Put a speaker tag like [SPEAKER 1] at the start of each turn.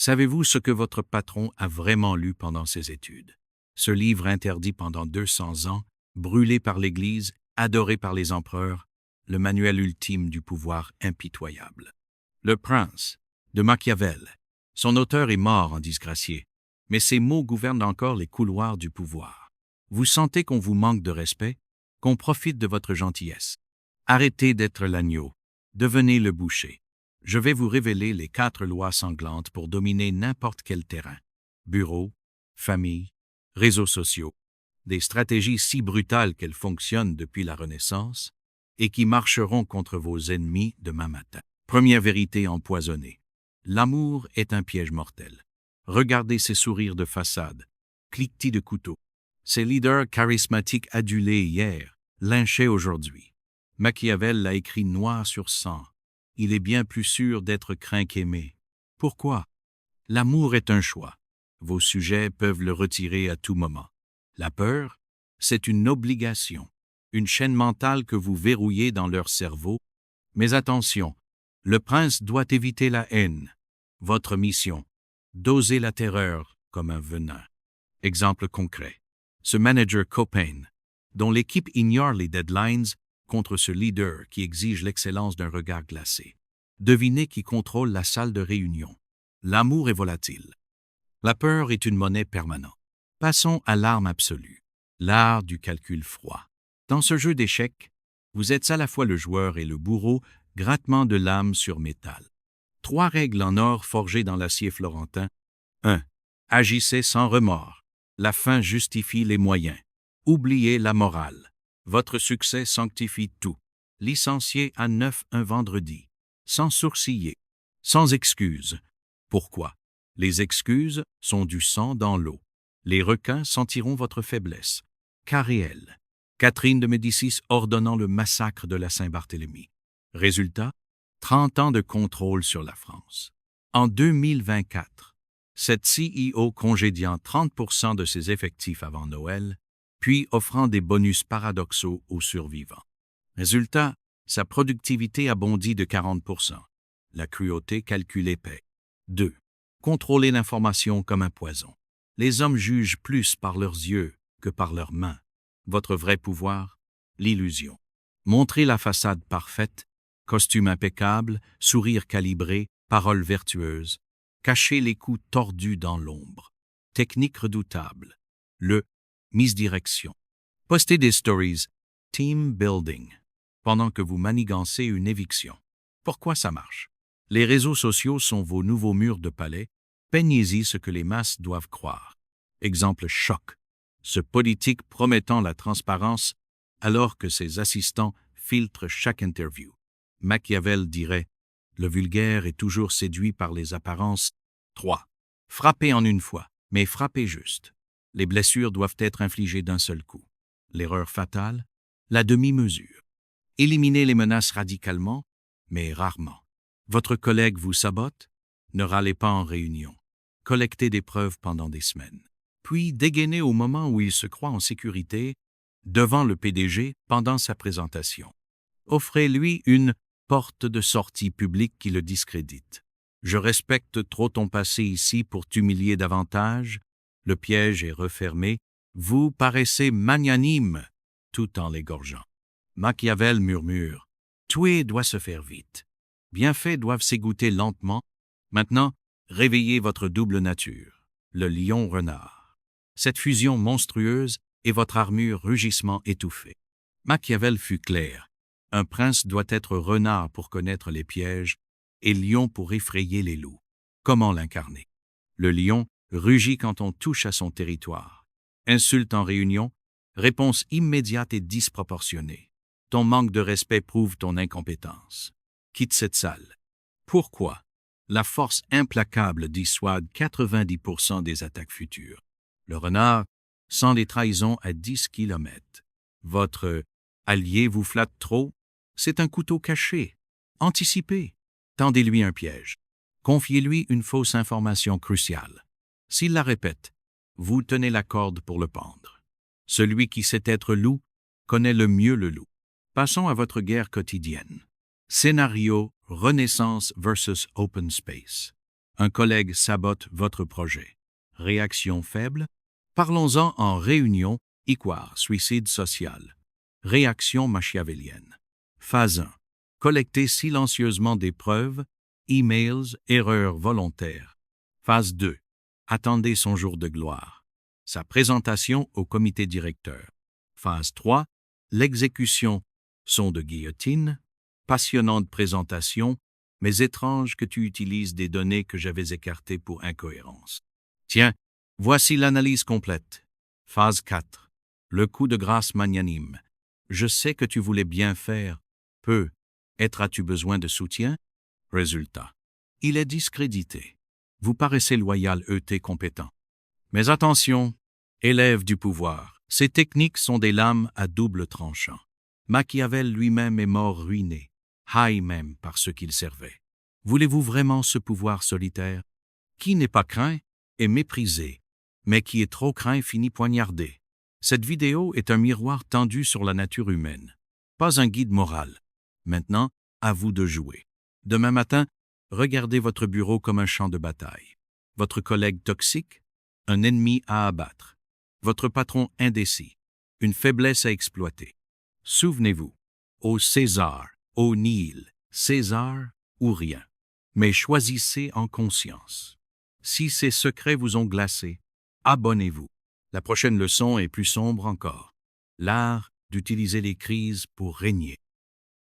[SPEAKER 1] Savez-vous ce que votre patron a vraiment lu pendant ses études? Ce livre interdit pendant 200 ans, brûlé par l'Église, adoré par les empereurs, le manuel ultime du pouvoir impitoyable. Le Prince, de Machiavel. Son auteur est mort en disgracié, mais ses mots gouvernent encore les couloirs du pouvoir. Vous sentez qu'on vous manque de respect, qu'on profite de votre gentillesse. Arrêtez d'être l'agneau, devenez le boucher. Je vais vous révéler les 4 lois sanglantes pour dominer n'importe quel terrain. Bureau, famille, réseaux sociaux. Des stratégies si brutales qu'elles fonctionnent depuis la Renaissance et qui marcheront contre vos ennemis demain matin. Première vérité empoisonnée. L'amour est un piège mortel. Regardez ces sourires de façade, cliquetis de couteau. Ces leaders charismatiques adulés hier, lynchés aujourd'hui. Machiavel l'a écrit noir sur sang. Il est bien plus sûr d'être craint qu'aimé. Pourquoi? L'amour est un choix. Vos sujets peuvent le retirer à tout moment. La peur, c'est une obligation, une chaîne mentale que vous verrouillez dans leur cerveau. Mais attention, le prince doit éviter la haine. Votre mission, doser la terreur comme un venin. Exemple concret. Ce manager Copain, dont l'équipe ignore les deadlines contre ce leader qui exige l'excellence d'un regard glacé. Devinez qui contrôle la salle de réunion. L'amour est volatile. La peur est une monnaie permanente. Passons à l'arme absolue, l'art du calcul froid. Dans ce jeu d'échecs, vous êtes à la fois le joueur et le bourreau, grattement de lame sur métal. 3 règles en or forgées dans l'acier florentin. 1. Agissez sans remords. La fin justifie les moyens. Oubliez la morale. Votre succès sanctifie tout. Licencié à 9 un vendredi. Sans sourciller. Sans excuses. Pourquoi? Les excuses sont du sang dans l'eau. Les requins sentiront votre faiblesse. Cas réel. Catherine de Médicis ordonnant le massacre de la Saint-Barthélemy. Résultat, 30 ans de contrôle sur la France. En 2024, cette CEO congédiant 30% de ses effectifs avant Noël, puis offrant des bonus paradoxaux aux survivants. Résultat, sa productivité a bondi de 40%. La cruauté calculée paie. 2. Contrôler l'information comme un poison. Les hommes jugent plus par leurs yeux que par leurs mains. Votre vrai pouvoir, l'illusion. Montrez la façade parfaite, costume impeccable, sourire calibré, paroles vertueuses. Cachez les coups tordus dans l'ombre. Technique redoutable. Le misdirection. Postez des stories, team building, pendant que vous manigancez une éviction. Pourquoi ça marche? Les réseaux sociaux sont vos nouveaux murs de palais. Peignez-y ce que les masses doivent croire. Exemple choc. Ce politique promettant la transparence alors que ses assistants filtrent chaque interview. Machiavel dirait « Le vulgaire est toujours séduit par les apparences. » 3. Frappez en une fois, mais frappez juste. Les blessures doivent être infligées d'un seul coup. L'erreur fatale, la demi-mesure. Éliminez les menaces radicalement, mais rarement. Votre collègue vous sabote? Ne râlez pas en réunion. Collectez des preuves pendant des semaines. Puis dégainez au moment où il se croit en sécurité, devant le PDG pendant sa présentation. Offrez-lui une porte de sortie publique qui le discrédite. Je respecte trop ton passé ici pour t'humilier davantage. Le piège est refermé. Vous paraissez magnanime tout en l'égorgeant. Machiavel murmure. Tuer doit se faire vite. Bienfaits doivent s'égoutter lentement. Maintenant, réveillez votre double nature, le lion-renard. Cette fusion monstrueuse est votre armure rugissement étouffée. Machiavel fut clair. Un prince doit être renard pour connaître les pièges et lion pour effrayer les loups. Comment l'incarner? Le lion rugit quand on touche à son territoire. Insulte en réunion, réponse immédiate et disproportionnée. Ton manque de respect prouve ton incompétence. Quitte cette salle. Pourquoi? La force implacable dissuade 90% des attaques futures. Le renard sent les trahisons à 10 km. Votre allié vous flatte trop? C'est un couteau caché. Anticipez. Tendez-lui un piège. Confiez-lui une fausse information cruciale. S'il la répète, vous tenez la corde pour le pendre. Celui qui sait être loup connaît le mieux le loup. Passons à votre guerre quotidienne. Scénario Renaissance versus Open Space. Un collègue sabote votre projet. Réaction faible. Parlons-en en réunion, Iquar, suicide social. Réaction machiavélienne. Phase 1. Collecter silencieusement des preuves, emails, erreurs volontaires. Phase 2. Attendez son jour de gloire. Sa présentation au comité directeur. Phase 3. L'exécution. Son de guillotine. Passionnante présentation, mais étrange que tu utilises des données que j'avais écartées pour incohérence. Tiens, voici l'analyse complète. Phase 4. Le coup de grâce magnanime. Je sais que tu voulais bien faire. Peu. As-tu besoin de soutien? Résultat. Il est discrédité. Vous paraissez loyal, compétent. Mais attention, élève du pouvoir, ces techniques sont des lames à double tranchant. Machiavel lui-même est mort ruiné, haï même par ceux qu'il servait. Voulez-vous vraiment ce pouvoir solitaire? Qui n'est pas craint est méprisé, mais qui est trop craint finit poignardé. Cette vidéo est un miroir tendu sur la nature humaine, pas un guide moral. Maintenant, à vous de jouer. Demain matin, regardez votre bureau comme un champ de bataille. Votre collègue toxique, un ennemi à abattre. Votre patron indécis, une faiblesse à exploiter. Souvenez-vous, au César, au nihil, César ou rien. Mais choisissez en conscience. Si ces secrets vous ont glacé, abonnez-vous. La prochaine leçon est plus sombre encore. L'art d'utiliser les crises pour régner.